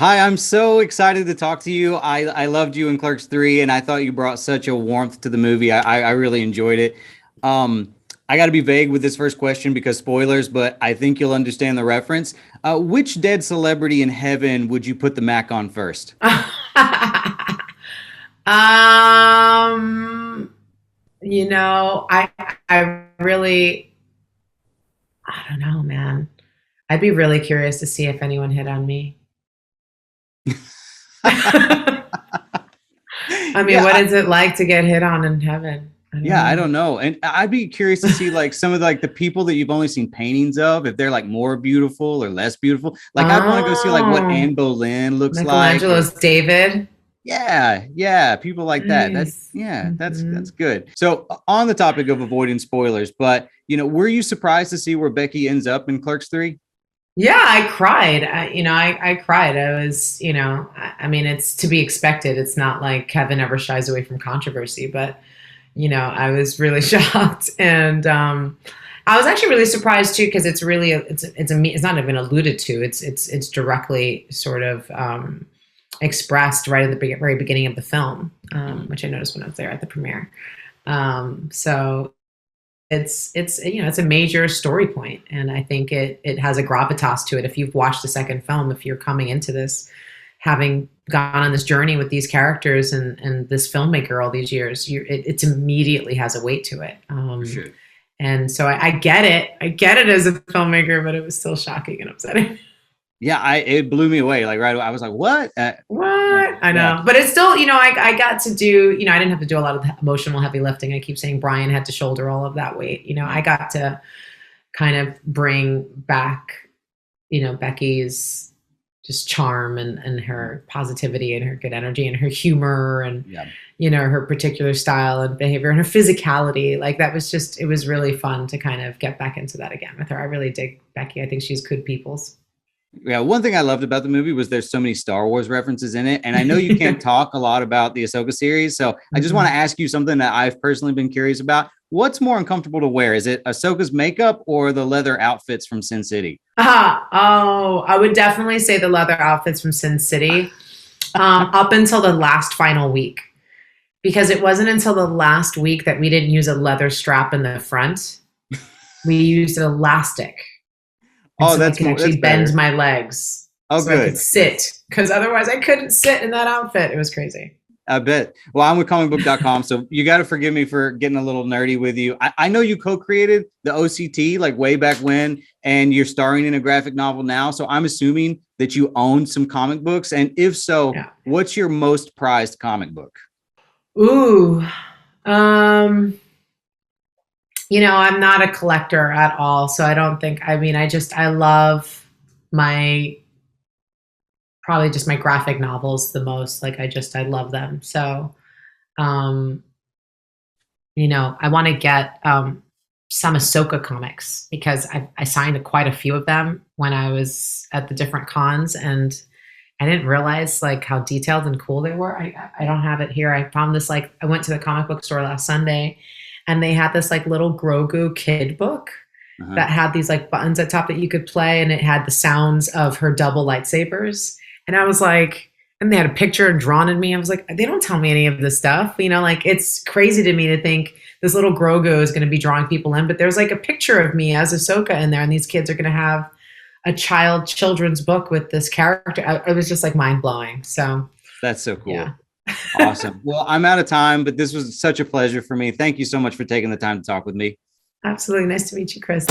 Hi, I'm so excited to talk to you. I loved you in Clerks 3, and I thought you brought such a warmth to the movie. I really enjoyed it. Um, I got to be vague with this first question because spoilers, but I think you'll understand the reference. Which dead celebrity in heaven would you put the Mac on first? um, I really, I don't know, man. I'd be really curious to see if anyone hit on me. I mean, what Yeah, is it like to get hit on in heaven? I don't yeah, I know. don't know. And I'd be curious to see like some of like the people that you've only seen paintings of, if they're like more beautiful or less beautiful. Like I'd want to go see like what Oh, Anne Boleyn looks like, or Michelangelo's David. yeah, people like that. Nice. That's good. So on the topic of avoiding spoilers, but were you surprised to see where Bekki ends up in Clerks 3? Yeah, I cried. I cried. I mean, it's to be expected. It's not like Kevin ever shies away from controversy, but I was really shocked, and I was actually really surprised too because it's not even alluded to. It's directly sort of expressed right at the very beginning of the film, which I noticed when I was there at the premiere. So it's a major story point, and I think it has a gravitas to it. If you've watched the second film, if you're coming into this having gone on this journey with these characters and this filmmaker all these years, it immediately has a weight to it. For sure. And so I get it. I get it as a filmmaker, but it was still shocking and upsetting. Yeah, it blew me away. Like right, I was like, what? What? I Yeah, know. But it's still, I got to do, I didn't have to do a lot of the emotional heavy lifting. I keep saying Brian had to shoulder all of that weight. I got to kind of bring back, Becky's just charm and her positivity and her good energy and her humor and, yeah. her particular style and behavior and her physicality. Like that was just, it was really fun to kind of get back into that again with her. I really dig Bekki. I think she's good people's. Yeah, one thing I loved about the movie was there's so many Star Wars references in it. And I know you can't talk a lot about the Ahsoka series. So I just want to Mhm. ask you something that I've personally been curious about. What's more uncomfortable to wear? Is it Ahsoka's makeup or the leather outfits from Sin City? Oh, I would definitely say the leather outfits from Sin City, up until the last final week, because it wasn't until the last week that we didn't use a leather strap in the front. We used an elastic, and Oh, so I could that's actually bend better. my legs, Oh, so I could good. sit, because otherwise I couldn't sit in that outfit. It was crazy. I bet. Well, I'm with ComicBook.com, so you got to forgive me for getting a little nerdy with you. I know you co-created the OCT like way back when, and you're starring in a graphic novel now. So I'm assuming that you own some comic books, and if so, Yeah. what's your most prized comic book? Ooh. Um. I'm not a collector at all, so I don't think. I mean, I love my probably just my graphic novels the most. Like I love them. So, um, I want to get some Ahsoka comics because I signed quite a few of them when I was at the different cons, and I didn't realize like how detailed and cool they were. I don't have it here. I found this like I went to the comic book store last Sunday, and they had this like little Grogu kid book Uh-huh. that had these like buttons at top that you could play, and it had the sounds of her double lightsabers. And I was like, and they had a picture drawn in me. I was like, they don't tell me any of this stuff. Like it's crazy to me to think this little Grogu is going to be drawing people in, but there's like a picture of me as Ahsoka in there, and these kids are going to have a children's book with this character. It was just like mind blowing. So That's so yeah, cool. Awesome. Well, I'm out of time, but this was such a pleasure for me. Thank you so much for taking the time to talk with me. absolutely. Nice to meet you, Chris.